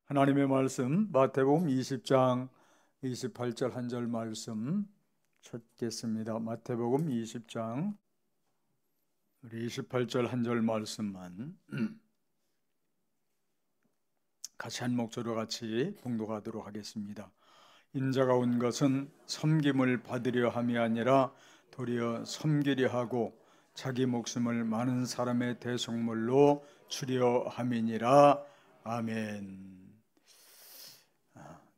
하나님의 말씀 마태복음 20장 28절 한 절 말씀 찾겠습니다. 마태복음 20장 우리 28절 한 절 말씀만 같이 한 목소리로 같이 봉독하도록 하겠습니다. 인자가 온 것은 섬김을 받으려 함이 아니라 도리어 섬기려 하고 자기 목숨을 많은 사람의 대속물로 주려 함이니라. 아멘.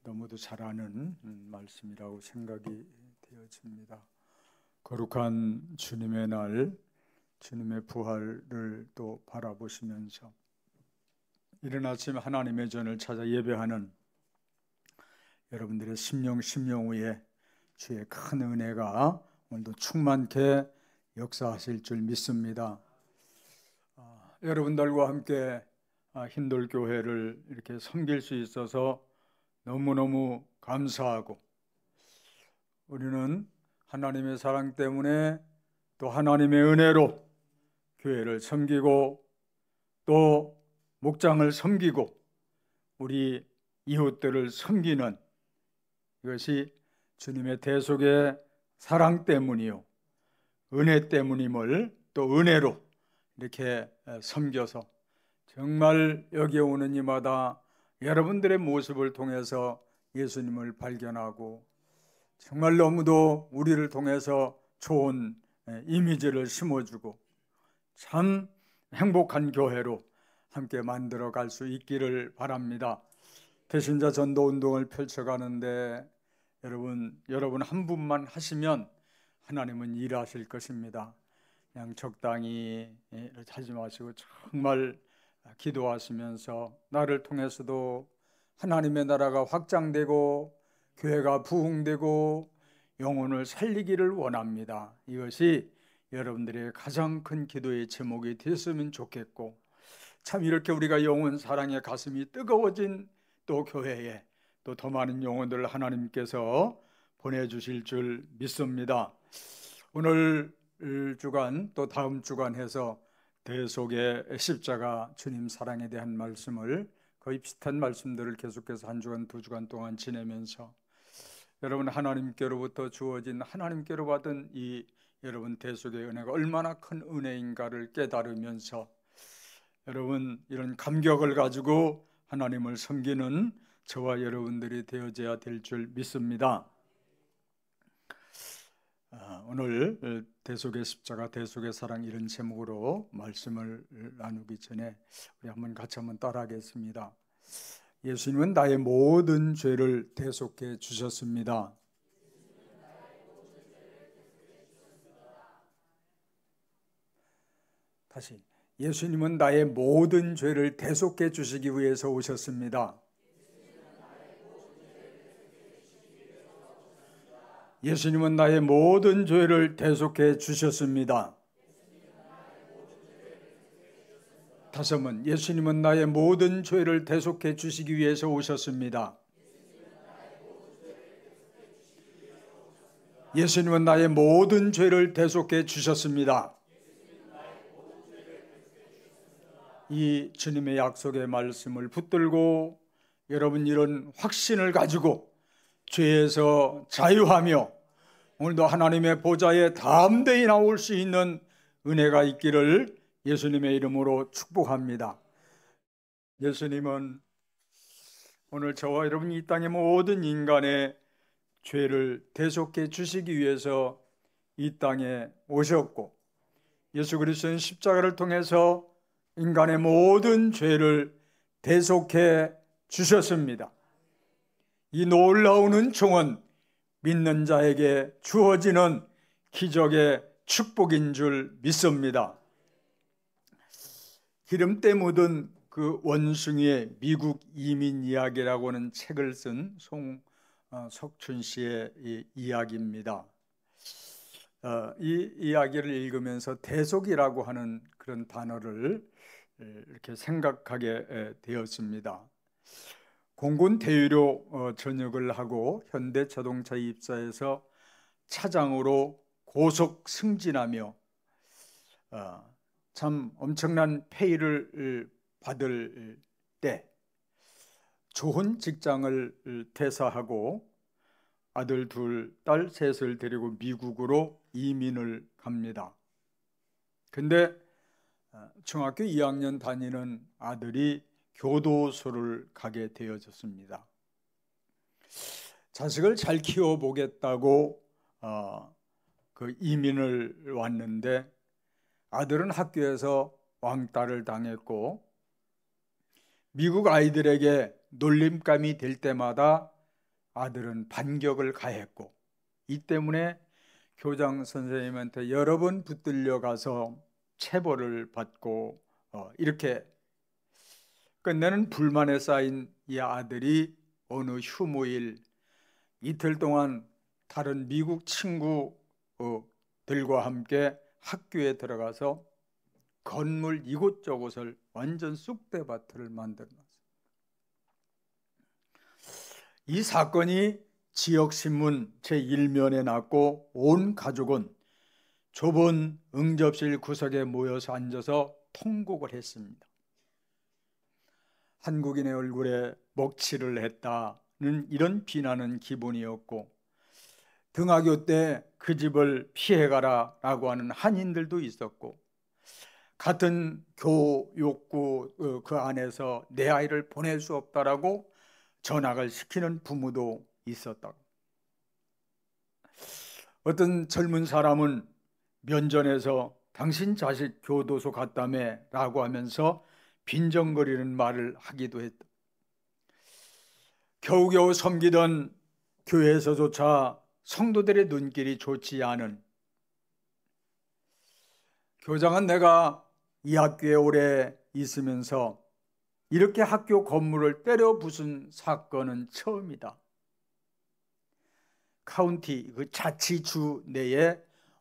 너무도 잘 아는 말씀이라고 생각이 되어집니다. 거룩한 주님의 날, 주님의 부활을 또 바라보시면서 이른 아침 하나님의 전을 찾아 예배하는 여러분들의 심령 위에 주의 큰 은혜가 오늘도 충만케 역사하실 줄 믿습니다. 여러분들과 함께 힌돌교회를 이렇게 섬길 수 있어서 너무너무 감사하고, 우리는 하나님의 사랑 때문에 또 하나님의 은혜로 교회를 섬기고 또 목장을 섬기고 우리 이웃들을 섬기는 이것이 주님의 대속의 사랑 때문이요 은혜 때문임을 또 은혜로 이렇게 섬겨서 정말 여기에 오는 이마다 여러분들의 모습을 통해서 예수님을 발견하고 정말 너무도 우리를 통해서 좋은 이미지를 심어주고 참 행복한 교회로 함께 만들어 갈 수 있기를 바랍니다. 배신자 전도 운동을 펼쳐가는데 여러분 한 분만 하시면 하나님은 일하실 것입니다. 그냥 적당히 하지 마시고 정말 기도하시면서 나를 통해서도 하나님의 나라가 확장되고 교회가 부흥되고 영혼을 살리기를 원합니다. 이것이 여러분들의 가장 큰 기도의 제목이 됐으면 좋겠고, 참 이렇게 우리가 영혼 사랑의 가슴이 뜨거워진 또 교회에 또 더 많은 영혼들을 하나님께서 보내주실 줄 믿습니다. 오늘 주간 또 다음 주간 해서 대속의 십자가 주님 사랑에 대한 말씀을 거의 비슷한 말씀들을 계속해서 한 주간 두 주간 동안 지내면서 여러분 하나님께로부터 주어진 하나님께로 받은 이 여러분 대속의 은혜가 얼마나 큰 은혜인가를 깨달으면서 여러분 이런 감격을 가지고 하나님을 섬기는 저와 여러분들이 되어져야 될 줄 믿습니다. 오늘 대속의 십자가, 대속의 사랑 이런 제목으로 말씀을 나누기 전에 우리 같이 한번 따라하겠습니다. 예수님은 나의 모든 죄를 대속해 주셨습니다. 다시, 예수님은 나의 모든 죄를 대속해 주시기 위해서 오셨습니다. 예수님은 나의 모든 죄를 대속해 주셨습니다. 다시 번, 예수님은 나의 모든 죄를 대속해 주시기 위해서 오셨습니다. 예수님은 나의 모든 죄를 대속해 주셨습니다. 이 주님의 약속의 말씀을 붙들고 여러분 이런 확신을 가지고 죄에서 자유하며 오늘도 하나님의 보좌에 담대히 나올 수 있는 은혜가 있기를 예수님의 이름으로 축복합니다. 예수님은 오늘 저와 여러분이 이 땅의 모든 인간의 죄를 대속해 주시기 위해서 이 땅에 오셨고, 예수 그리스도는 십자가를 통해서 인간의 모든 죄를 대속해 주셨습니다. 이 놀라운 은총은 믿는 자에게 주어지는 기적의 축복인 줄 믿습니다. 기름때 묻은 그 원숭이의 미국 이민 이야기라고 하는 책을 쓴 송석춘 씨의 이야기입니다. 이 이야기를 읽으면서 대속이라고 하는 그런 단어를 이렇게 생각하게 되었습니다. 공군 대위로 전역을 하고 현대자동차에 입사해서 차장으로 고속 승진하며 참 엄청난 페이를 받을 때 좋은 직장을 퇴사하고 아들 둘, 딸 셋을 데리고 미국으로 이민을 갑니다. 근데 중학교 2학년 다니는 아들이 교도소를 가게 되어졌습니다. 자식을 잘 키워보겠다고 그 이민을 왔는데 아들은 학교에서 왕따를 당했고 미국 아이들에게 놀림감이 될 때마다 아들은 반격을 가했고 이 때문에 교장 선생님한테 여러 번 붙들려 가서 체벌을 받고 이렇게 끝내는 불만에 쌓인 이 아들이 어느 휴무일 이틀 동안 다른 미국 친구들과 함께 학교에 들어가서 건물 이곳저곳을 완전 쑥대밭을 만들어놨습니다. 이 사건이 지역신문 제1면에 났고 온 가족은 좁은 응접실 구석에 모여서 앉아서 통곡을 했습니다. 한국인의 얼굴에 먹칠을 했다는 이런 비난은 기본이었고 등하교 때 그 집을 피해가라 라고 하는 한인들도 있었고 같은 교육구 그 안에서 내 아이를 보낼 수 없다라고 전학을 시키는 부모도 있었다. 어떤 젊은 사람은 면전에서 당신 자식 교도소 갔다며 라고 하면서 빈정거리는 말을 하기도 했다. 겨우겨우 섬기던 교회에서조차 성도들의 눈길이 좋지 않은 교장은 내가 이 학교에 오래 있으면서 이렇게 학교 건물을 때려 부순 사건은 처음이다. 카운티, 그 자치주 내에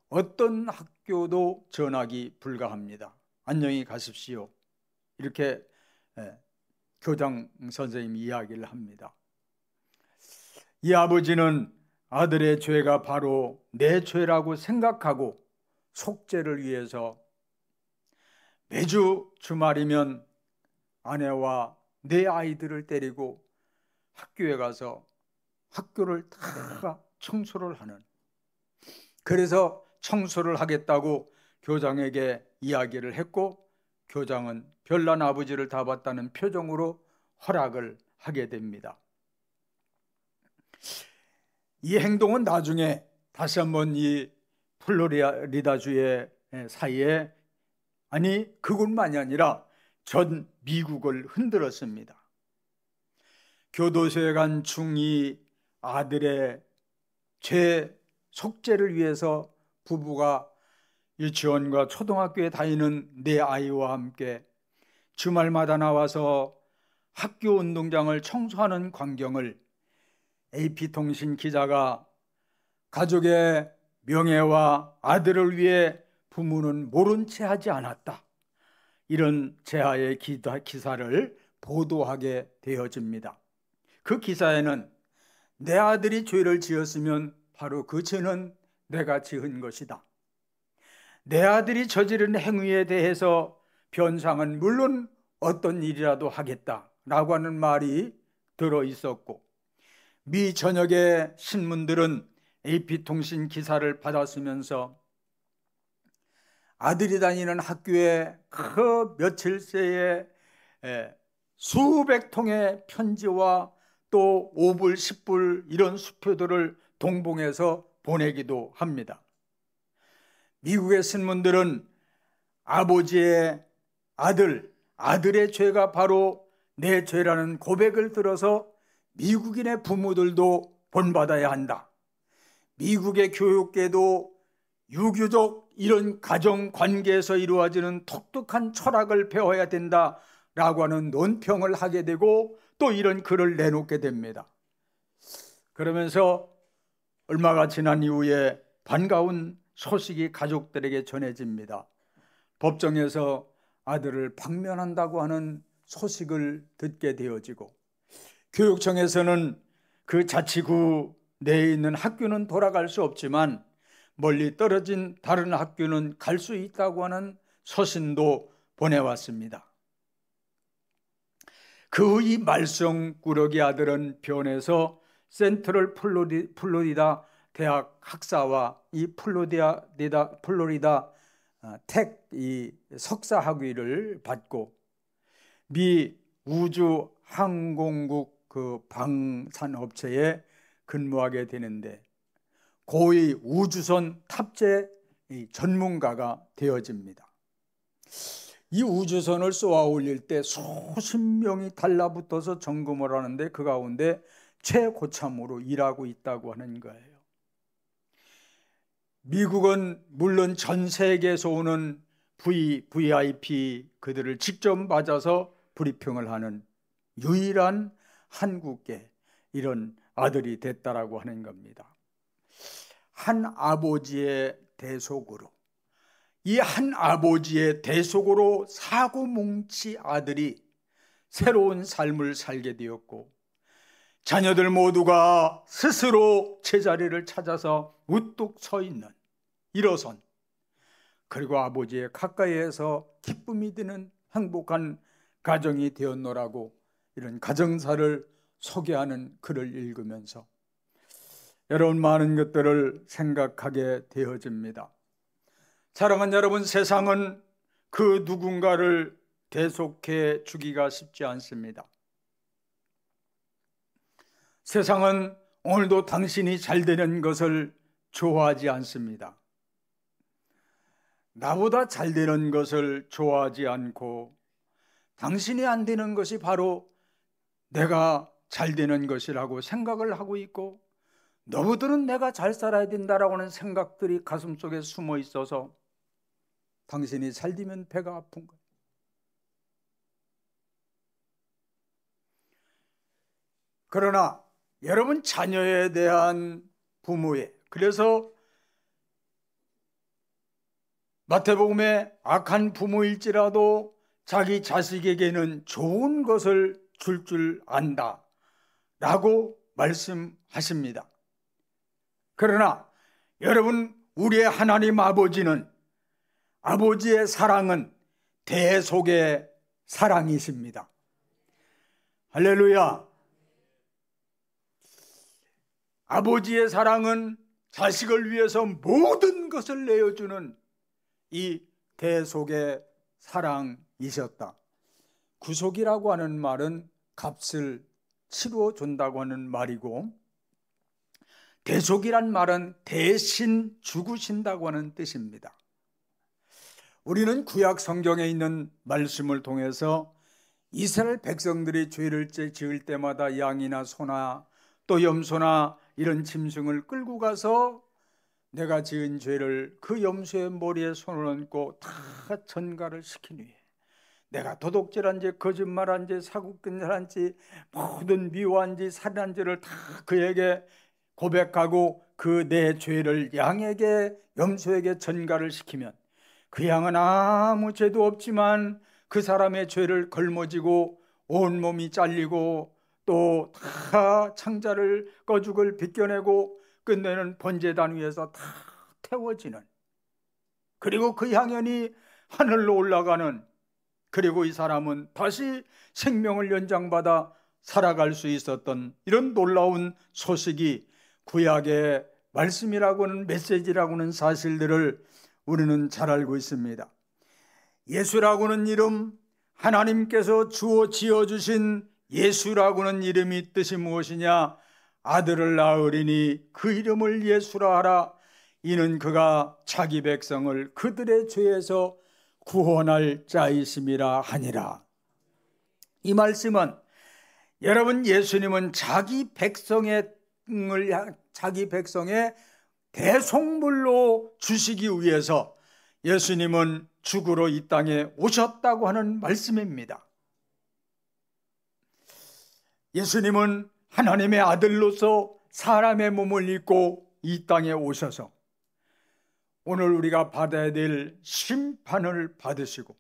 어떤 학교도 전학이 불가합니다. 안녕히 가십시오. 이렇게 교장 선생님이 이야기를 합니다. 이 아버지는 아들의 죄가 바로 내 죄라고 생각하고 속죄를 위해서 매주 주말이면 아내와 내 아이들을 데리고 학교에 가서 학교를 다 청소를 하는, 그래서 청소를 하겠다고 교장에게 이야기를 했고 교장은 별난 아버지를 다 봤다는 표정으로 허락을 하게 됩니다. 이 행동은 나중에 다시 한번 이 플로리다주의 사이에 아니 그것만이 아니라 전 미국을 흔들었습니다. 교도소에 간 중2 아들의 죄 속죄를 위해서 부부가 유치원과 초등학교에 다니는 내 아이와 함께 주말마다 나와서 학교 운동장을 청소하는 광경을 AP통신 기자가 가족의 명예와 아들을 위해 부모는 모른 채 하지 않았다, 이런 제하의 기사를 보도하게 되어집니다. 그 기사에는 내 아들이 죄를 지었으면 바로 그 죄는 내가 지은 것이다. 내 아들이 저지른 행위에 대해서 변상은 물론 어떤 일이라도 하겠다라고 하는 말이 들어있었고 미 전역의 신문들은 AP통신 기사를 받았으면서 아들이 다니는 학교에 그 며칠 새에 수백 통의 편지와 또 5불, 10불 이런 수표들을 동봉해서 보내기도 합니다. 미국의 신문들은 아버지의 아들의 죄가 바로 내 죄라는 고백을 들어서 미국인의 부모들도 본받아야 한다. 미국의 교육계도 유교적 이런 가정관계에서 이루어지는 독특한 철학을 배워야 된다라고 하는 논평을 하게 되고 또 이런 글을 내놓게 됩니다. 그러면서 얼마가 지난 이후에 반가운 소식이 가족들에게 전해집니다. 법정에서 아들을 방면한다고 하는 소식을 듣게 되어지고 교육청에서는 그 자치구 내에 있는 학교는 돌아갈 수 없지만 멀리 떨어진 다른 학교는 갈 수 있다고 하는 서신도 보내왔습니다. 그 이 말썽꾸러기 아들은 변해서 센트럴 플로리다 대학 학사와 이 플로리다 텍 이 석사 학위를 받고 미 우주 항공국 그 방산업체에 근무하게 되는데 고위 우주선 탑재 전문가가 되어집니다. 이 우주선을 쏘아 올릴 때 수십 명이 달라붙어서 점검을 하는데 그 가운데 최고참으로 일하고 있다고 하는 거예요. 미국은 물론 전 세계에서 오는 VIP 그들을 직접 맞아서 브리핑을 하는 유일한 한국계 이런 아들이 됐다라고 하는 겁니다. 한 아버지의 대속으로, 이 한 아버지의 대속으로 사고뭉치 아들이 새로운 삶을 살게 되었고 자녀들 모두가 스스로 제자리를 찾아서 우뚝 서 있는 일어선, 그리고 아버지의 가까이에서 기쁨이 드는 행복한 가정이 되었노라고 이런 가정사를 소개하는 글을 읽으면서 여러분 많은 것들을 생각하게 되어집니다. 사랑하는 여러분, 세상은 그 누군가를 대속해 주기가 쉽지 않습니다. 세상은 오늘도 당신이 잘 되는 것을 좋아하지 않습니다. 나보다 잘 되는 것을 좋아하지 않고 당신이 안 되는 것이 바로 내가 잘 되는 것이라고 생각을 하고 있고 너희들은 내가 잘 살아야 된다라고 하는 생각들이 가슴속에 숨어 있어서 당신이 잘 되면 배가 아픈 거예요. 그러나 여러분 자녀에 대한 부모의, 그래서 마태복음에 악한 부모일지라도 자기 자식에게는 좋은 것을 줄 안다 라고 말씀하십니다. 그러나 여러분, 우리의 하나님 아버지는, 아버지의 사랑은 대속의 사랑이십니다. 할렐루야. 아버지의 사랑은 자식을 위해서 모든 것을 내어주는 이 대속의 사랑이셨다. 구속이라고 하는 말은 값을 치루어 준다고 하는 말이고, 대속이란 말은 대신 죽으신다고 하는 뜻입니다. 우리는 구약 성경에 있는 말씀을 통해서 이스라엘 백성들이 죄를 지을 때마다 양이나 소나 또 염소나 이런 짐승을 끌고 가서 내가 지은 죄를 그 염소의 머리에 손을 얹고 다 전가를 시킨 후에 내가 도둑질한지 거짓말한지 사기꾼한지 모든 미워한지 살인한지를 다 그에게 고백하고 그 내 죄를 양에게 염소에게 전가를 시키면 그 양은 아무 죄도 없지만 그 사람의 죄를 걸머지고 온몸이 잘리고 또 다 창자를 꺼죽을 벗겨내고 끝내는 번제단 위에서 다 태워지는, 그리고 그 향연이 하늘로 올라가는, 그리고 이 사람은 다시 생명을 연장받아 살아갈 수 있었던 이런 놀라운 소식이 구약의 말씀이라고는 메시지라고는 사실들을 우리는 잘 알고 있습니다. 예수라고는 이름, 하나님께서 주어 지어주신 예수라고는 이름이 뜻이 무엇이냐? 아들을 낳으리니 그 이름을 예수라 하라. 이는 그가 자기 백성을 그들의 죄에서 구원할 자이심이라 하니라. 이 말씀은 여러분, 예수님은 자기 백성의 대속물로 주시기 위해서 예수님은 죽으러 이 땅에 오셨다고 하는 말씀입니다. 예수님은 하나님의 아들로서 사람의 몸을 입고 이 땅에 오셔서 오늘 우리가 받아야 될 심판을 받으시고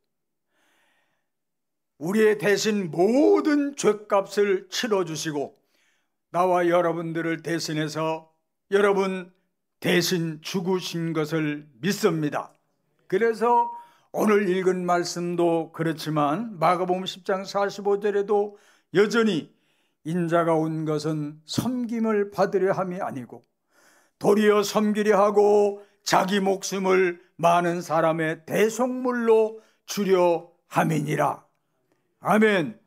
우리의 대신 모든 죄값을 치러주시고 나와 여러분들을 대신해서 여러분 대신 죽으신 것을 믿습니다. 그래서 오늘 읽은 말씀도 그렇지만 마가복음 10장 45절에도 여전히 인자가 온 것은 섬김을 받으려 함이 아니고 도리어 섬기려 하고 자기 목숨을 많은 사람의 대속물로 주려 함이니라. 아멘.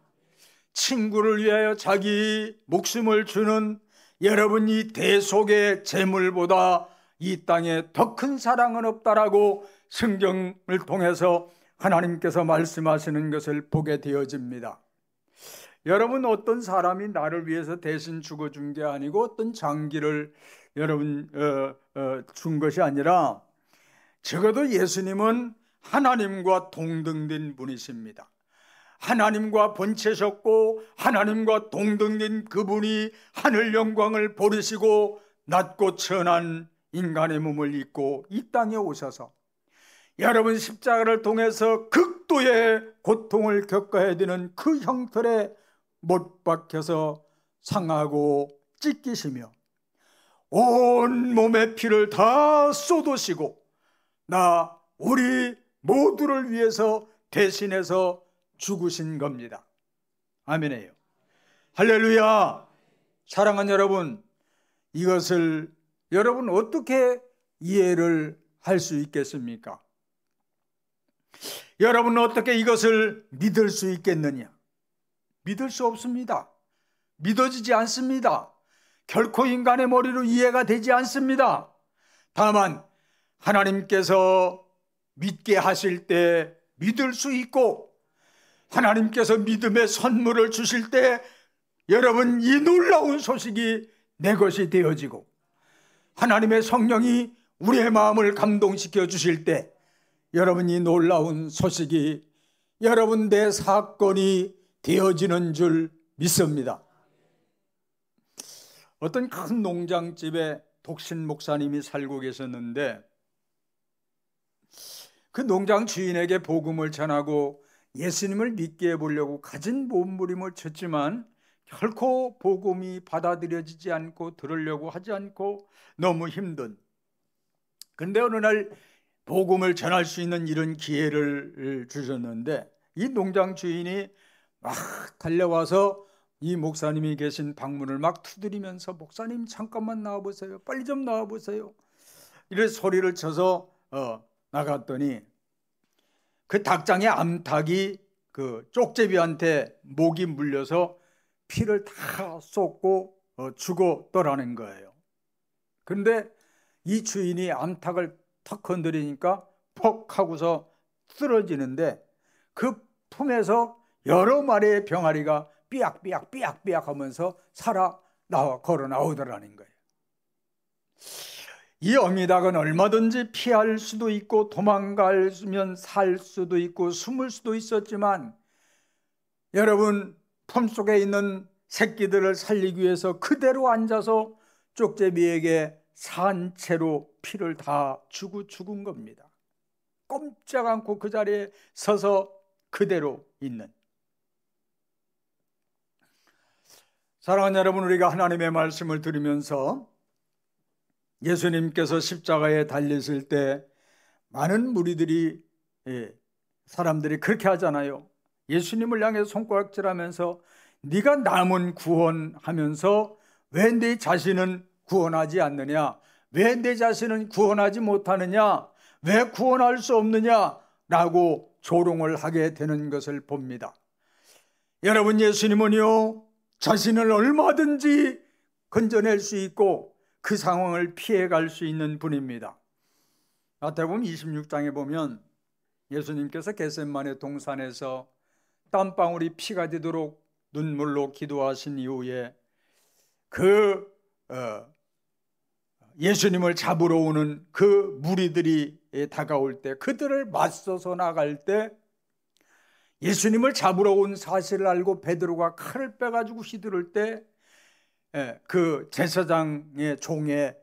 친구를 위하여 자기 목숨을 주는 여러분, 이 대속의 제물보다 이 땅에 더 큰 사랑은 없다라고 성경을 통해서 하나님께서 말씀하시는 것을 보게 되어집니다. 여러분, 어떤 사람이 나를 위해서 대신 죽어준 게 아니고 어떤 장기를 여러분 준 것이 아니라 적어도 예수님은 하나님과 동등된 분이십니다. 하나님과 번체셨고 하나님과 동등된 그분이 하늘 영광을 버리시고 낮고 천한 인간의 몸을 입고 이 땅에 오셔서 여러분 십자가를 통해서 극도의 고통을 겪어야 되는 그 형틀에 못 박혀서 상하고 찢기시며 온 몸의 피를 다 쏟으시고 우리 모두를 위해서 대신해서 죽으신 겁니다. 아멘이에요. 할렐루야. 사랑하는 여러분, 이것을 여러분 어떻게 이해를 할 수 있겠습니까? 여러분은 어떻게 이것을 믿을 수 있겠느냐? 믿을 수 없습니다. 믿어지지 않습니다. 결코 인간의 머리로 이해가 되지 않습니다. 다만 하나님께서 믿게 하실 때 믿을 수 있고 하나님께서 믿음의 선물을 주실 때 여러분 이 놀라운 소식이 내 것이 되어지고 하나님의 성령이 우리의 마음을 감동시켜 주실 때 여러분 이 놀라운 소식이 여러분 내 사건이 되어지는 줄 믿습니다. 어떤 큰 농장집에 독신 목사님이 살고 계셨는데 그 농장 주인에게 복음을 전하고 예수님을 믿게 해보려고 가진 몸부림을 쳤지만 결코 복음이 받아들여지지 않고 들으려고 하지 않고 너무 힘든, 근데 어느 날 복음을 전할 수 있는 이런 기회를 주셨는데 이 농장 주인이 막 달려와서 이 목사님이 계신 방문을 막 두드리면서 목사님 잠깐만 나와보세요, 빨리 좀 나와보세요, 이런 소리를 쳐서 나갔더니 그 닭장의 암탉이 그 쪽제비한테 목이 물려서 피를 다 쏟고 죽었더라는 거예요. 그런데 이 주인이 암탉을 턱 건드리니까 퍽 하고서 쓰러지는데 그 품에서 여러 마리의 병아리가 삐약삐약 하면서 걸어 나오더라는 거예요. 이 어미닭은 얼마든지 피할 수도 있고 도망가면 살 수도 있고 숨을 수도 있었지만 여러분 품속에 있는 새끼들을 살리기 위해서 그대로 앉아서 쪽제비에게 산채로 피를 다 주고 죽은 겁니다. 꼼짝 않고 그 자리에 서서 그대로 있는. 사랑하는 여러분, 우리가 하나님의 말씀을 들으면서 예수님께서 십자가에 달리실 때 많은 무리들이 사람들이 그렇게 하잖아요. 예수님을 향해 손가락질하면서 네가 남은 구원하면서 왜 네 자신은 구원하지 않느냐, 왜 내 자신은 구원하지 못하느냐, 왜 구원할 수 없느냐라고 조롱을 하게 되는 것을 봅니다. 여러분, 예수님은요 자신을 얼마든지 건져낼 수 있고 그 상황을 피해갈 수 있는 분입니다. 마태복음 26장에 보면 예수님께서 겟세마네 동산에서 땀방울이 피가 되도록 눈물로 기도하신 이후에 예수님을 잡으러 오는 그 무리들이 다가올 때, 그들을 맞서서 나갈 때 예수님을 잡으러 온 사실을 알고 베드로가 칼을 빼가지고 휘두를 때 그 제사장의 종의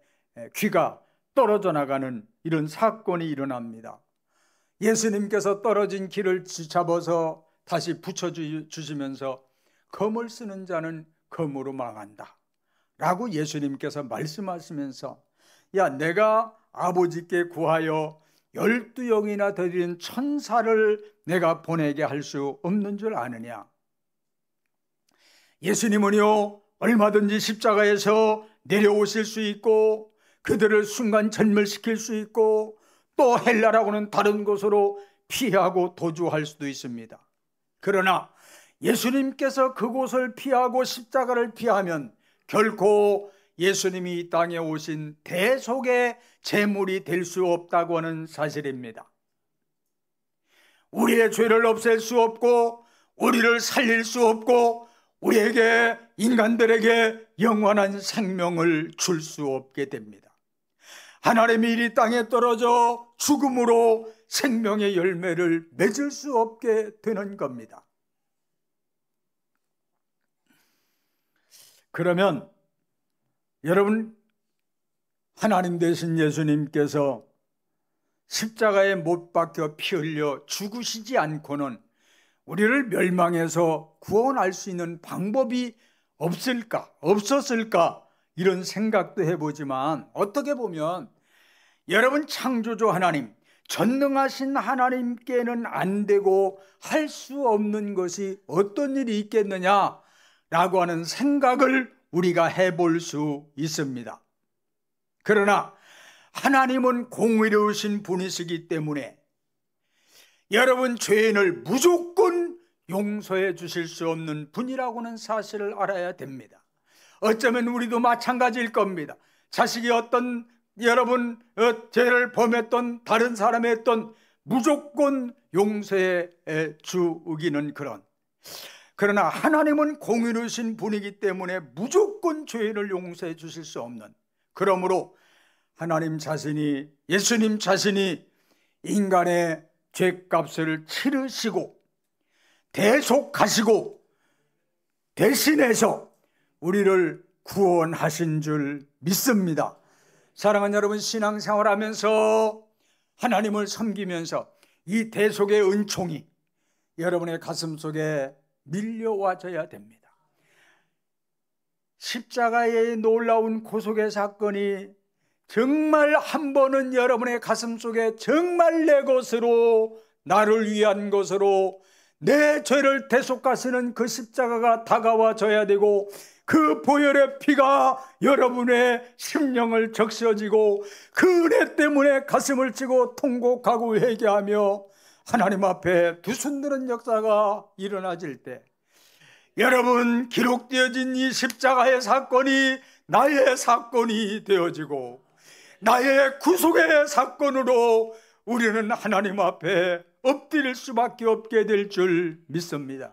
귀가 떨어져 나가는 이런 사건이 일어납니다. 예수님께서 떨어진 귀를 잡아서 다시 붙여주시면서 검을 쓰는 자는 검으로 망한다 라고 예수님께서 말씀하시면서 야, 내가 아버지께 구하여 12영이나 되는 천사를 내가 보내게 할 수 없는 줄 아느냐. 예수님은요, 얼마든지 십자가에서 내려오실 수 있고 그들을 순간 전멸시킬 수 있고 또 헬라라고는 다른 곳으로 피하고 도주할 수도 있습니다. 그러나 예수님께서 그곳을 피하고 십자가를 피하면 결코 예수님이 이 땅에 오신 대속의 제물이 될 수 없다고 하는 사실입니다. 우리의 죄를 없앨 수 없고 우리를 살릴 수 없고 우리에게, 인간들에게 영원한 생명을 줄 수 없게 됩니다. 하나님이 이 땅에 떨어져 죽음으로 생명의 열매를 맺을 수 없게 되는 겁니다. 그러면 여러분, 하나님 되신 예수님께서 십자가에 못 박혀 피 흘려 죽으시지 않고는 우리를 멸망해서 구원할 수 있는 방법이 없을까, 없었을까, 이런 생각도 해보지만 어떻게 보면 여러분, 창조주 하나님, 전능하신 하나님께는 안 되고 할 수 없는 것이 어떤 일이 있겠느냐라고 하는 생각을 우리가 해볼 수 있습니다. 그러나 하나님은 공의로우신 분이시기 때문에 여러분, 죄인을 무조건 용서해 주실 수 없는 분이라고는 사실을 알아야 됩니다. 어쩌면 우리도 마찬가지일 겁니다. 자식이 어떤 여러분 죄를 범했던 다른 사람이 했던 무조건 용서해 주기는 그런, 그러나 하나님은 공의로우신 분이기 때문에 무조건 죄인을 용서해 주실 수 없는, 그러므로 하나님 자신이, 예수님 자신이 인간의 죄값을 치르시고 대속하시고 대신해서 우리를 구원하신 줄 믿습니다. 사랑하는 여러분, 신앙생활하면서 하나님을 섬기면서 이 대속의 은총이 여러분의 가슴 속에 밀려와져야 됩니다. 십자가의 놀라운 구속의 사건이 정말 한 번은 여러분의 가슴 속에 정말 내 것으로, 나를 위한 것으로 내 죄를 대속하시는 그 십자가가 다가와져야 되고, 그 보혈의 피가 여러분의 심령을 적셔지고 그 은혜 때문에 가슴을 치고 통곡하고 회개하며 하나님 앞에 두 손 드는 역사가 일어나질 때, 여러분, 기록되어진 이 십자가의 사건이 나의 사건이 되어지고 나의 구속의 사건으로 우리는 하나님 앞에 엎드릴 수밖에 없게 될 줄 믿습니다.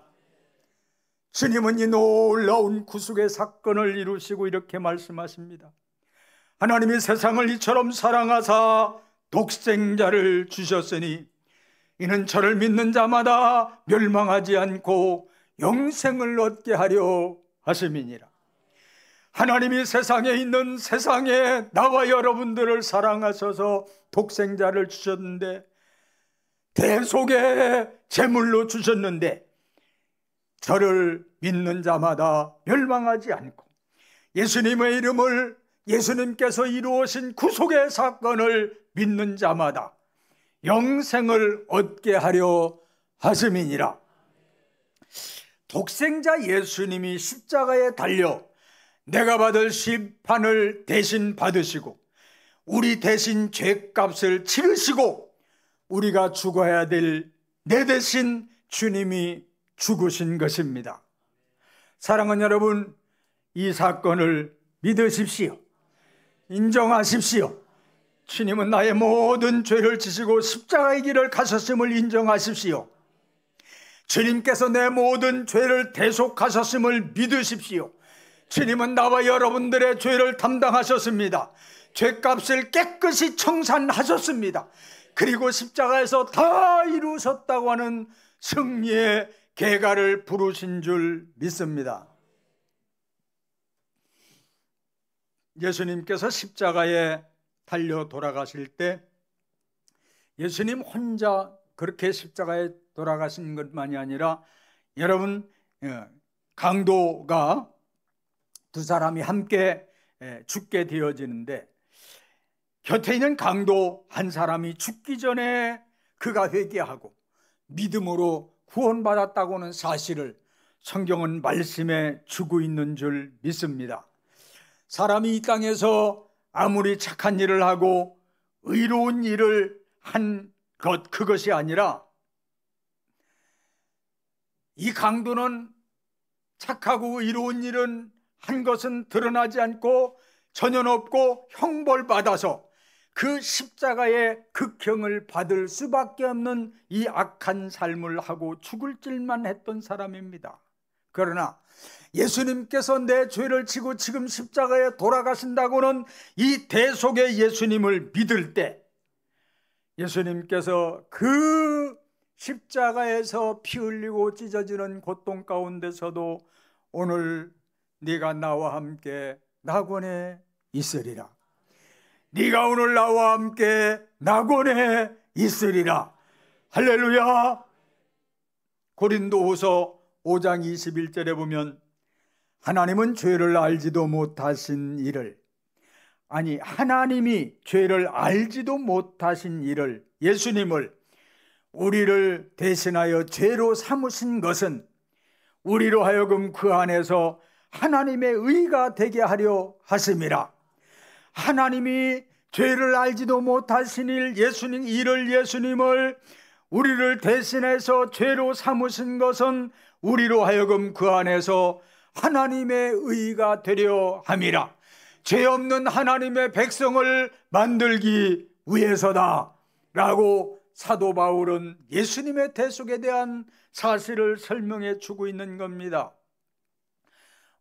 주님은 이 놀라운 구속의 사건을 이루시고 이렇게 말씀하십니다. 하나님이 세상을 이처럼 사랑하사 독생자를 주셨으니 이는 저를 믿는 자마다 멸망하지 않고 영생을 얻게 하려 하심이니라. 하나님이 세상에 있는, 세상에 나와 여러분들을 사랑하셔서 독생자를 주셨는데, 대속의 제물로 주셨는데, 저를 믿는 자마다 멸망하지 않고 예수님의 이름을, 예수님께서 이루어진 구속의 사건을 믿는 자마다 영생을 얻게 하려 하심이니라. 독생자 예수님이 십자가에 달려 내가 받을 심판을 대신 받으시고 우리 대신 죄값을 치르시고 우리가 죽어야 될 내 대신 주님이 죽으신 것입니다. 사랑하는 여러분, 이 사건을 믿으십시오. 인정하십시오. 주님은 나의 모든 죄를 지시고 십자가의 길을 가셨음을 인정하십시오. 주님께서 내 모든 죄를 대속하셨음을 믿으십시오. 주님은 나와 여러분들의 죄를 담당하셨습니다. 죄값을 깨끗이 청산하셨습니다. 그리고 십자가에서 다 이루셨다고 하는 승리의 개가를 부르신 줄 믿습니다. 예수님께서 십자가에 달려 돌아가실 때 예수님 혼자 그렇게 십자가에 돌아가신 것만이 아니라, 여러분, 강도가 두 사람이 함께 죽게 되어지는데, 곁에 있는 강도 한 사람이 죽기 전에 그가 회개하고 믿음으로 구원받았다고는 사실을 성경은 말씀에 주고 있는 줄 믿습니다. 사람이 이 땅에서 아무리 착한 일을 하고 의로운 일을 한 것, 그것이 아니라 이 강도는 착하고 의로운 일은 한 것은 드러나지 않고 전혀 없고 형벌받아서 그 십자가의 극형을 받을 수밖에 없는 이 악한 삶을 하고 죽을 줄만 했던 사람입니다. 그러나 예수님께서 내 죄를 지고 지금 십자가에 돌아가신다고는 이 대속의 예수님을 믿을 때 예수님께서 그 십자가에서 피 흘리고 찢어지는 고통 가운데서도 오늘 네가 나와 함께 낙원에 있으리라. 네가 오늘 나와 함께 낙원에 있으리라. 할렐루야. 고린도후서 5장 21절에 보면 하나님은 죄를 알지도 못하신 이를, 아니 하나님이 죄를 알지도 못하신 이를, 예수님을 우리를 대신하여 죄로 삼으신 것은 우리로 하여금 그 안에서 하나님의 의가 되게 하려 하심이라. 하나님이 죄를 알지도 못하신 예수님을 우리를 대신해서 죄로 삼으신 것은 우리로 하여금 그 안에서 하나님의 의가 되려 함이라. 죄 없는 하나님의 백성을 만들기 위해서다 라고 사도 바울은 예수님의 대속에 대한 사실을 설명해 주고 있는 겁니다.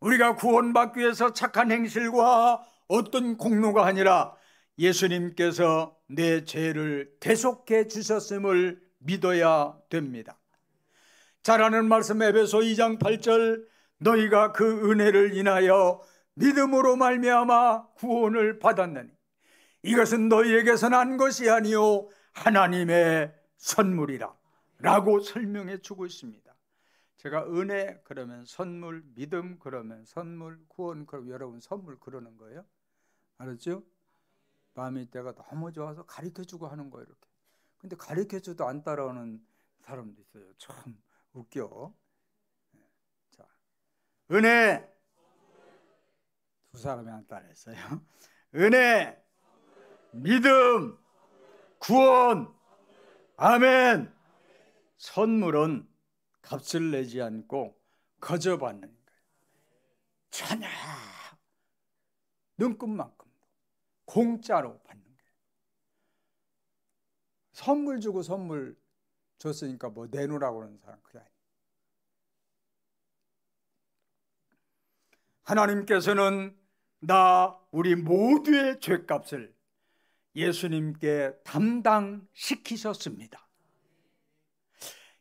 우리가 구원받기 위해서 착한 행실과 어떤 공로가 아니라 예수님께서 내 죄를 대속해 주셨음을 믿어야 됩니다. 잘하는 말씀 에베소 2장 8절, 너희가 그 은혜를 인하여 믿음으로 말미암아 구원을 받았느니 이것은 너희에게서 난 것이 아니요 하나님의 선물이라 라고 설명해 주고 있습니다. 제가 은혜 그러면 선물, 믿음 그러면 선물, 구원 그러면 여러분 선물 그러는 거예요. 알았죠? 마음의 때가 너무 좋아서 가르쳐주고 하는 거예요. 이렇게. 근데 가르쳐줘도 안 따라오는 사람도 있어요. 참 웃겨. 자, 은혜. 두 사람이 안 따라했어요. 은혜, 믿음, 구원, 아멘. 선물은 값을 내지 않고 거저 받는 거예요. 전혀 눈금만큼 공짜로 받는 거예요. 선물 주고 선물 줬으니까 뭐 내놓으라고 그러는 사람 그게 아니에요. 하나님께서는 우리 모두의 죄값을 예수님께 담당시키셨습니다.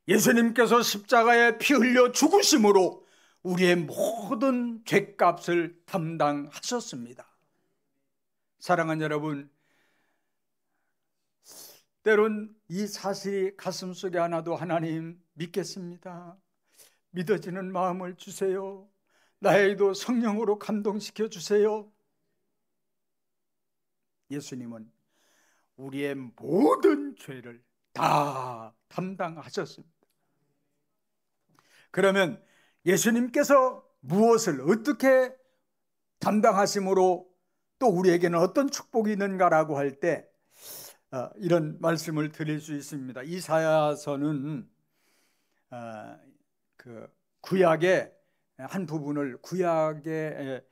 예수님께서 십자가에 피 흘려 죽으심으로 우리의 모든 죄값을 담당하셨습니다. 사랑하는 여러분, 때론 이 사실이 가슴속에 하나도 하나님 믿겠습니다, 믿어지는 마음을 주세요, 나에게도 성령으로 감동시켜 주세요. 예수님은 우리의 모든 죄를 다 담당하셨습니다. 그러면 예수님께서 무엇을 어떻게 담당하심으로 또 우리에게는 어떤 축복이 있는가라고 할 때 이런 말씀을 드릴 수 있습니다. 이사야서는 그 구약의 한 부분을 구약의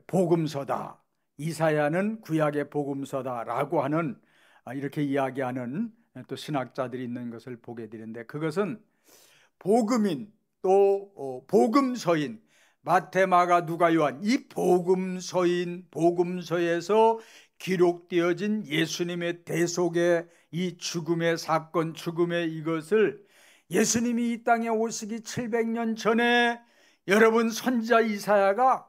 복음서다, 이사야는 구약의 복음서다라고 하는 이렇게 이야기하는 또 신학자들이 있는 것을 보게 되는데, 그것은 복음인 또 복음서인 마태, 마가, 누가, 요한, 이 복음서에서 기록되어진 예수님의 대속의 이 죽음의 사건, 죽음의 이것을 예수님이 이 땅에 오시기 700년 전에 여러분 선지자 이사야가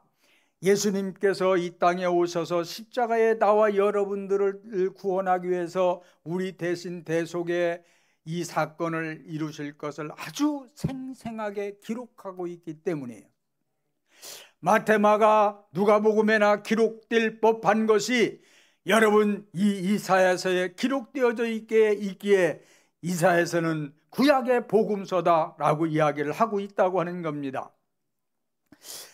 예수님께서 이 땅에 오셔서 십자가에 나와 여러분들을 구원하기 위해서 우리 대신 대속의 이 사건을 이루실 것을 아주 생생하게 기록하고 있기 때문이에요. 마태, 마가, 누가복음에나 기록될 법한 것이 여러분 이 이사야서에 기록되어져 있기에 이사야서는 구약의 복음서다라고 이야기를 하고 있다고 하는 겁니다.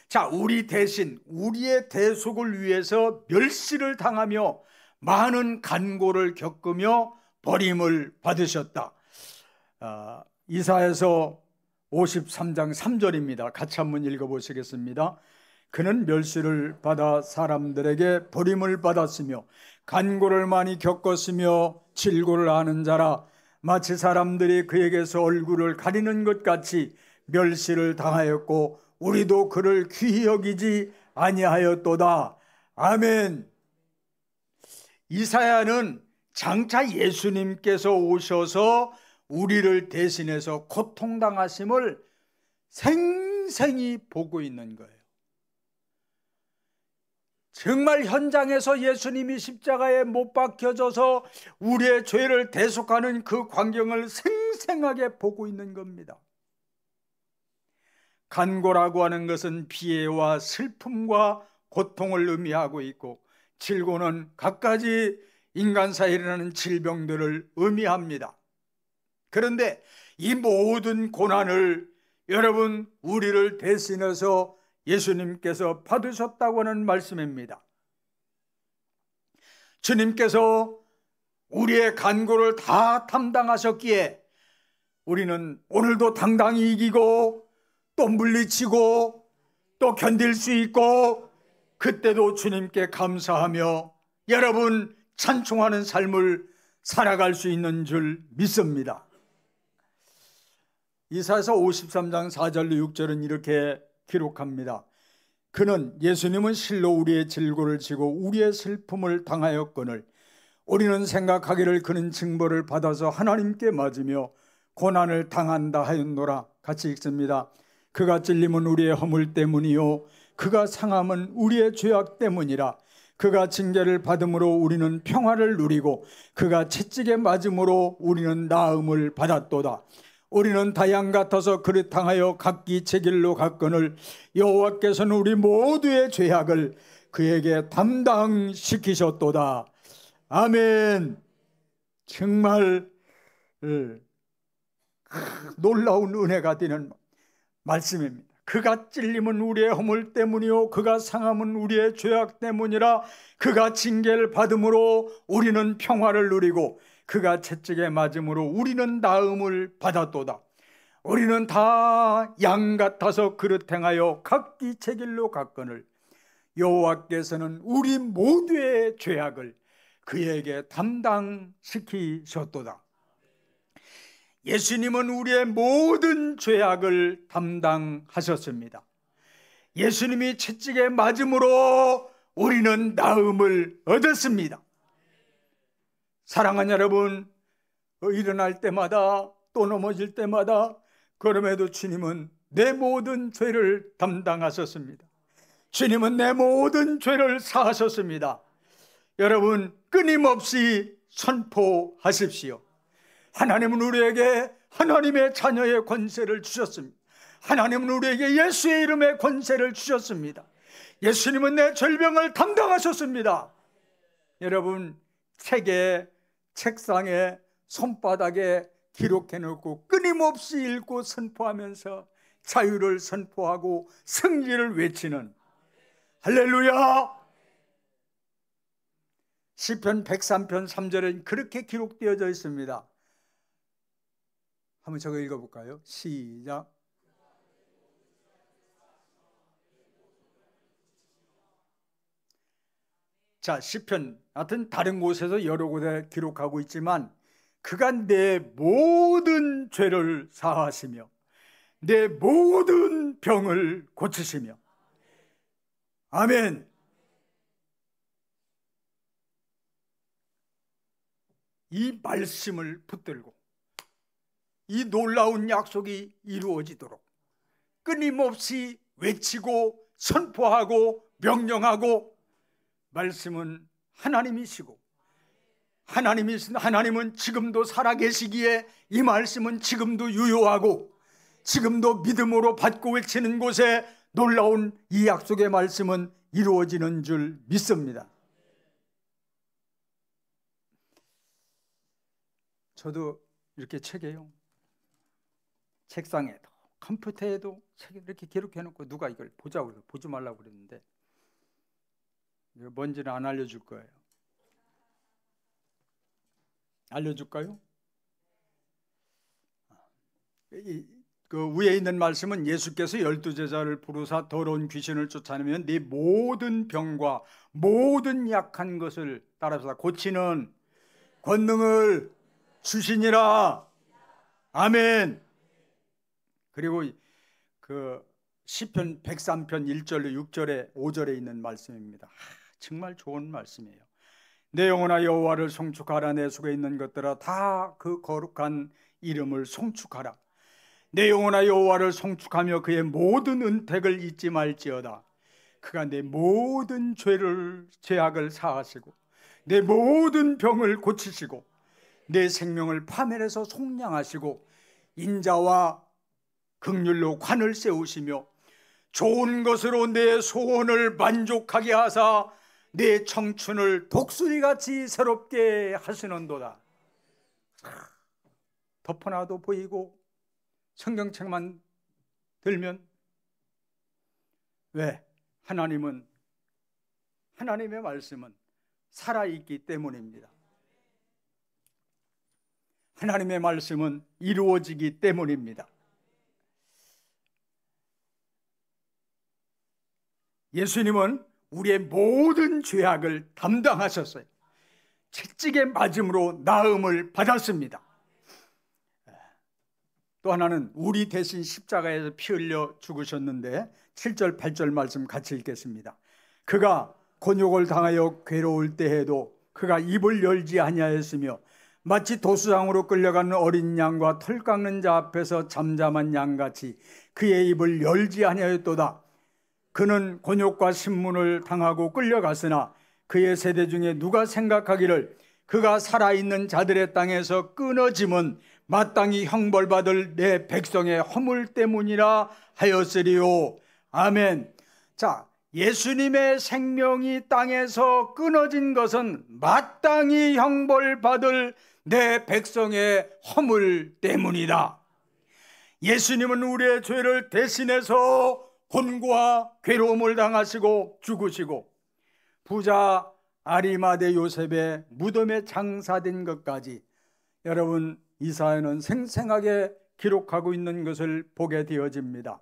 자, 우리 대신 우리의 대속을 위해서 멸시를 당하며 많은 간고를 겪으며 버림을 받으셨다. 이사야서 53장 3절입니다. 같이 한번 읽어보시겠습니다. 그는 멸시를 받아 사람들에게 버림을 받았으며 간고를 많이 겪었으며 질고를 하는 자라. 마치 사람들이 그에게서 얼굴을 가리는 것 같이 멸시를 당하였고 우리도 그를 귀히 여기지 아니하였도다. 아멘. 이사야는 장차 예수님께서 오셔서 우리를 대신해서 고통당하심을 생생히 보고 있는 거예요. 정말 현장에서 예수님이 십자가에 못 박혀져서 우리의 죄를 대속하는 그 광경을 생생하게 보고 있는 겁니다. 간고라고 하는 것은 비애와 슬픔과 고통을 의미하고 있고, 질고는 갖가지 인간사에 일어나는 질병들을 의미합니다. 그런데 이 모든 고난을 여러분 우리를 대신해서 예수님께서 받으셨다고 하는 말씀입니다. 주님께서 우리의 간고를 다 담당하셨기에 우리는 오늘도 당당히 이기고 또 물리치고 또 견딜 수 있고, 그때도 주님께 감사하며 여러분 찬송하는 삶을 살아갈 수 있는 줄 믿습니다. 이사야서 53장 4절로 6절은 이렇게 기록합니다. 그는 예수님은 실로 우리의 질고를 지고 우리의 슬픔을 당하였거늘 우리는 생각하기를 그는 징벌을 받아서 하나님께 맞으며 고난을 당한다 하였노라. 같이 읽습니다. 그가 찔림은 우리의 허물 때문이요 그가 상함은 우리의 죄악 때문이라. 그가 징계를 받음으로 우리는 평화를 누리고 그가 채찍에 맞음으로 우리는 나음을 받았도다. 우리는 다 양 같아서 그릇 향하여 각기 제 길로 갔거늘 여호와께서는 우리 모두의 죄악을 그에게 담당시키셨도다. 아멘. 정말 놀라운 은혜가 되는 말씀입니다. 그가 찔림은 우리의 허물 때문이요 그가 상함은 우리의 죄악 때문이라. 그가 징계를 받음으로 우리는 평화를 누리고 그가 채찍에 맞음으로 우리는 나음을 받았도다. 우리는 다 양 같아서 그릇 행하여 각기 제 길로 갔거늘 여호와께서는 우리 모두의 죄악을 그에게 담당시키셨도다. 예수님은 우리의 모든 죄악을 담당하셨습니다. 예수님이 채찍에 맞음으로 우리는 나음을 얻었습니다. 사랑하는 여러분, 일어날 때마다 또 넘어질 때마다 그럼에도 주님은 내 모든 죄를 담당하셨습니다. 주님은 내 모든 죄를 사하셨습니다. 여러분 끊임없이 선포하십시오. 하나님은 우리에게 하나님의 자녀의 권세를 주셨습니다. 하나님은 우리에게 예수의 이름의 권세를 주셨습니다. 예수님은 내 절병을 담당하셨습니다. 여러분 책에 책상에 손바닥에 기록해놓고 끊임없이 읽고 선포하면서 자유를 선포하고 승리를 외치는 할렐루야. 시편 103편 3절에 그렇게 기록되어져 있습니다. 한번 저거 읽어볼까요? 시작. 자, 시편 하여튼 다른 곳에서 여러 곳에 기록하고 있지만 그가 내 모든 죄를 사하시며 내 모든 병을 고치시며 아멘. 이 말씀을 붙들고 이 놀라운 약속이 이루어지도록 끊임없이 외치고 선포하고 명령하고, 말씀은 하나님이시고 하나님은 지금도 살아계시기에 이 말씀은 지금도 유효하고 지금도 믿음으로 받고 외치는 곳에 놀라운 이 약속의 말씀은 이루어지는 줄 믿습니다. 저도 이렇게 책이에요. 책상에도 컴퓨터에도 책에 이렇게 기록해놓고 누가 이걸 보자고 그래요. 보지 말라고 그랬는데 뭔지는 안 알려줄 거예요. 알려줄까요? 그 위에 있는 말씀은 예수께서 12제자를 부르사 더러운 귀신을 쫓아내면 네 모든 병과 모든 약한 것을 따라서 고치는 권능을 주시니라. 아멘. 그리고 그 시편 103편 1절로 6절에 5절에 있는 말씀입니다. 정말 좋은 말씀이에요. 내 영혼아 여호와를 송축하라. 내 속에 있는 것들아 다 그 거룩한 이름을 송축하라. 내 영혼아 여호와를 송축하며 그의 모든 은택을 잊지 말지어다. 그가 내 모든 죄악을 사하시고 내 모든 병을 고치시고 내 생명을 파멸해서 속량하시고 인자와 긍휼로 관을 세우시며 좋은 것으로 내 소원을 만족하게 하사 내 청춘을 독수리같이 새롭게 하시는도다. 덮어놔도 보이고 성경책만 들면 왜? 하나님의 말씀은 살아있기 때문입니다. 하나님의 말씀은 이루어지기 때문입니다. 예수님은 우리의 모든 죄악을 담당하셨어요. 채찍에 맞음으로 나음을 받았습니다. 또 하나는 우리 대신 십자가에서 피 흘려 죽으셨는데 7절 8절 말씀 같이 읽겠습니다. 그가 곤욕을 당하여 괴로울 때에도 그가 입을 열지 아니하였으며 마치 도수장으로 끌려가는 어린 양과 털 깎는 자 앞에서 잠잠한 양같이 그의 입을 열지 아니하였도다. 그는 곤욕과 신문을 당하고 끌려갔으나 그의 세대 중에 누가 생각하기를 그가 살아있는 자들의 땅에서 끊어짐은 마땅히 형벌받을 내 백성의 허물 때문이라 하였으리요. 아멘. 자, 예수님의 생명이 땅에서 끊어진 것은 마땅히 형벌받을 내 백성의 허물 때문이다. 예수님은 우리의 죄를 대신해서 곤고와 괴로움을 당하시고 죽으시고 부자 아리마대 요셉의 무덤에 장사된 것까지 여러분 이사야는 생생하게 기록하고 있는 것을 보게 되어집니다.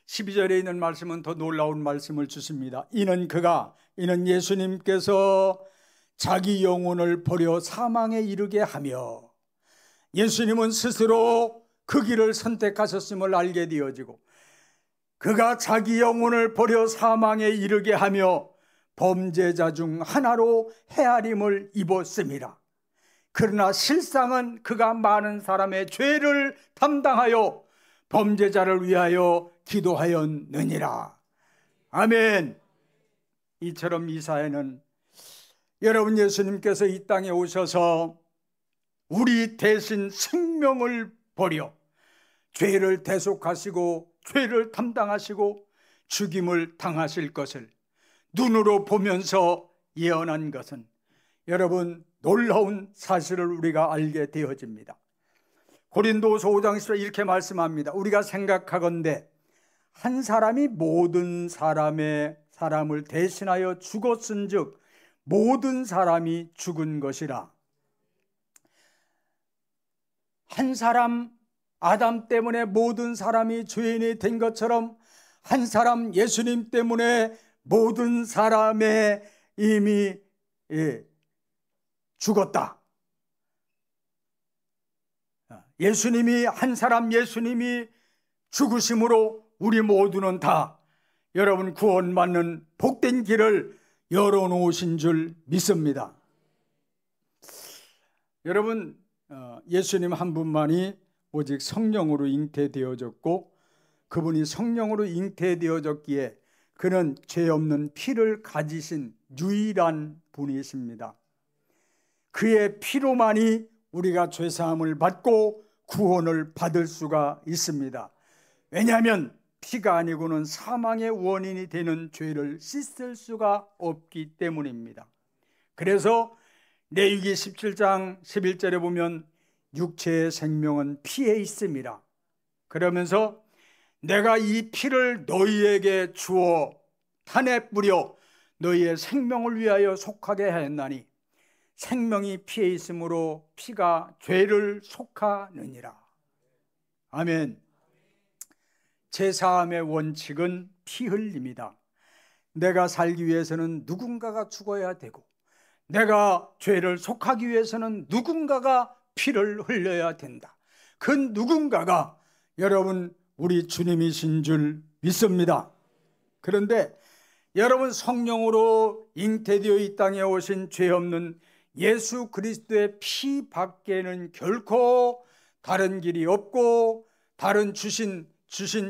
12절에 있는 말씀은 더 놀라운 말씀을 주십니다. 이는 예수님께서 자기 영혼을 버려 사망에 이르게 하며, 예수님은 스스로 그 길을 선택하셨음을 알게 되어지고 그가 자기 영혼을 버려 사망에 이르게 하며 범죄자 중 하나로 헤아림을 입었습니다. 그러나 실상은 그가 많은 사람의 죄를 담당하여 범죄자를 위하여 기도하였느니라. 아멘. 이처럼 이사야는 여러분 예수님께서 이 땅에 오셔서 우리 대신 생명을 버려 죄를 대속하시고 죄를 담당하시고 죽임을 당하실 것을 눈으로 보면서 예언한 것은 여러분 놀라운 사실을 우리가 알게 되어집니다. 고린도후서 5장 10절 이렇게 말씀합니다. 우리가 생각하건대 한 사람이 모든 사람을 대신하여 죽었은즉 모든 사람이 죽은 것이라. 한 사람 아담 때문에 모든 사람이 죄인이 된 것처럼 한 사람 예수님 때문에 모든 사람의 이미 죽었다. 예수님이 한 사람 예수님이 죽으심으로 우리 모두는 다 여러분 구원받는 복된 길을 열어놓으신 줄 믿습니다. 여러분 예수님 한 분만이 오직 성령으로 잉태되어졌고 그분이 성령으로 잉태되어졌기에 그는 죄 없는 피를 가지신 유일한 분이십니다. 그의 피로만이 우리가 죄사함을 받고 구원을 받을 수가 있습니다. 왜냐하면 피가 아니고는 사망의 원인이 되는 죄를 씻을 수가 없기 때문입니다. 그래서 레위기 17장 11절에 보면 육체의 생명은 피에 있음이라. 그러면서 내가 이 피를 너희에게 주어 탄에 뿌려 너희의 생명을 위하여 속하게 하였나니 생명이 피에 있으므로 피가 죄를 속하느니라. 아멘. 제사함의 원칙은 피 흘림이다. 내가 살기 위해서는 누군가가 죽어야 되고 내가 죄를 속하기 위해서는 누군가가 피를 흘려야 된다. 그 누군가가 여러분 우리 주님이신 줄 믿습니다. 그런데 여러분 성령으로 잉태되어 이 땅에 오신 죄 없는 예수 그리스도의 피 밖에는 결코 다른 길이 없고 다른 주신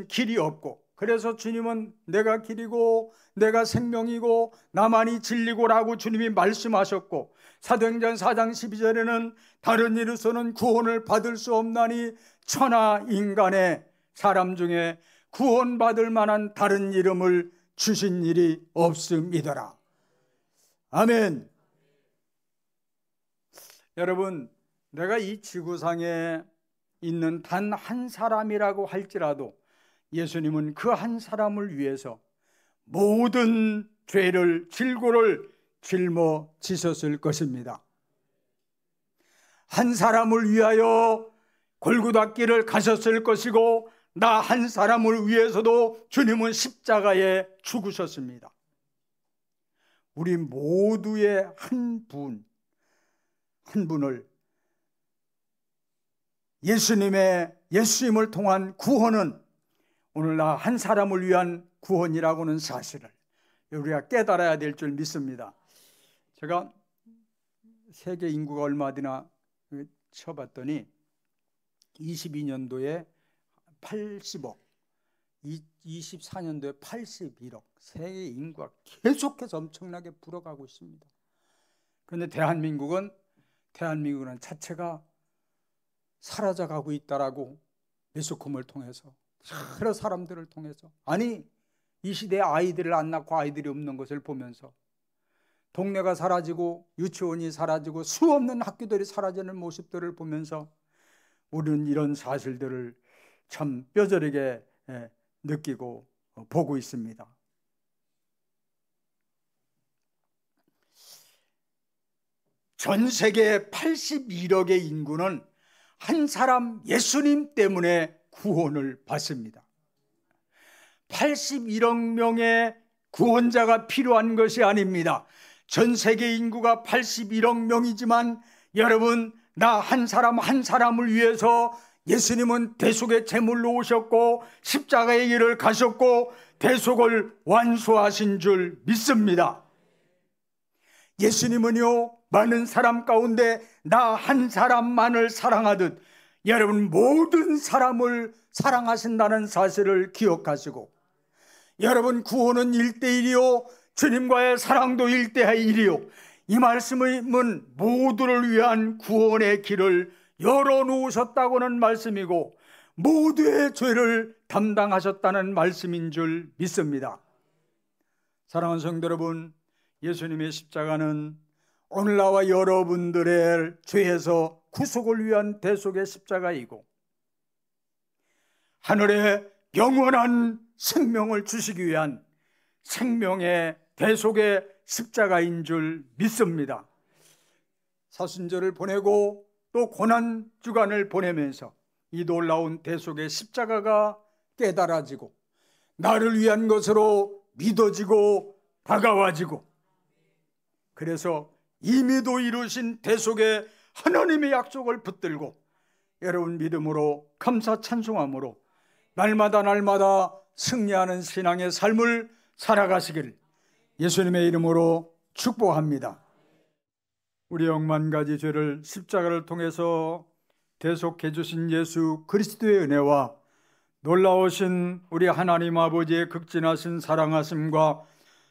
길이 없고, 그래서 주님은 내가 길이고 내가 생명이고 나만이 진리고라고 주님이 말씀하셨고, 사도행전 4장 12절에는 다른 이로서는 구원을 받을 수 없나니 천하 인간의 사람 중에 구원받을 만한 다른 이름을 주신 일이 없음이더라. 아멘. 여러분, 내가 이 지구상에 있는 단 한 사람이라고 할지라도 예수님은 그 한 사람을 위해서 모든 죄를 질고를 짊어지셨을 것입니다. 한 사람을 위하여 골고다 길을 가셨을 것이고 나 한 사람을 위해서도 주님은 십자가에 죽으셨습니다. 우리 모두의 한 분을 예수님을 통한 구원은 오늘 나 한 사람을 위한 구원이라고는 사실을 우리가 깨달아야 될 줄 믿습니다. 제가 세계 인구가 얼마 되나 쳐봤더니 22년도에 80억, 24년도에 81억, 세계 인구가 계속해서 엄청나게 불어가고 있습니다. 그런데 대한민국은 자체가 사라져가고 있다라고 매스컴을 통해서 여러 사람들을 통해서, 아니 이 시대에 아이들을 안 낳고 아이들이 없는 것을 보면서 동네가 사라지고 유치원이 사라지고 수없는 학교들이 사라지는 모습들을 보면서 우리는 이런 사실들을 참 뼈저리게 느끼고 보고 있습니다. 전 세계 81억의 인구는 한 사람 예수님 때문에 구원을 받습니다. 81억 명의 구원자가 필요한 것이 아닙니다. 전 세계 인구가 81억 명이지만 여러분, 나 한 사람을 위해서 예수님은 대속의 제물로 오셨고 십자가의 길을 가셨고 대속을 완수하신 줄 믿습니다. 예수님은요, 많은 사람 가운데 나 한 사람만을 사랑하듯 여러분 모든 사람을 사랑하신다는 사실을 기억하시고, 여러분 구원은 1대1이요 주님과의 사랑도 1대1이요 이 말씀은 모두를 위한 구원의 길을 열어놓으셨다고는 말씀이고 모두의 죄를 담당하셨다는 말씀인 줄 믿습니다. 사랑하는 성도 여러분, 예수님의 십자가는 오늘 나와 여러분들의 죄에서 구속을 위한 대속의 십자가이고 하늘의 영원한 생명을 주시기 위한 생명의 대속의 십자가인 줄 믿습니다. 사순절을 보내고 또 고난주간을 보내면서 이 놀라운 대속의 십자가가 깨달아지고 나를 위한 것으로 믿어지고 다가와지고, 그래서 이미도 이루신 대속의 하나님의 약속을 붙들고 여러분 믿음으로 감사 찬송함으로 날마다 승리하는 신앙의 삶을 살아가시길 예수님의 이름으로 축복합니다. 우리 억만가지 죄를 십자가를 통해서 대속해 주신 예수 그리스도의 은혜와 놀라우신 우리 하나님 아버지의 극진하신 사랑하심과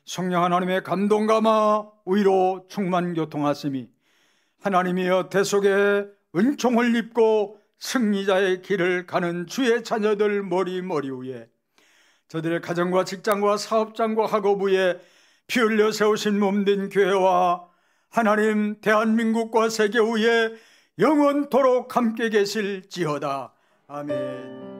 성령 하나님의 감동감화 위로 충만 교통하심이 하나님이여 대속의 은총을 입고 승리자의 길을 가는 주의 자녀들 머리 위에, 저들의 가정과 직장과 사업장과 학업 위에 피 흘려 세우신 몸된 교회와 하나님 대한민국과 세계 위에 영원토록 함께 계실지어다. 아멘.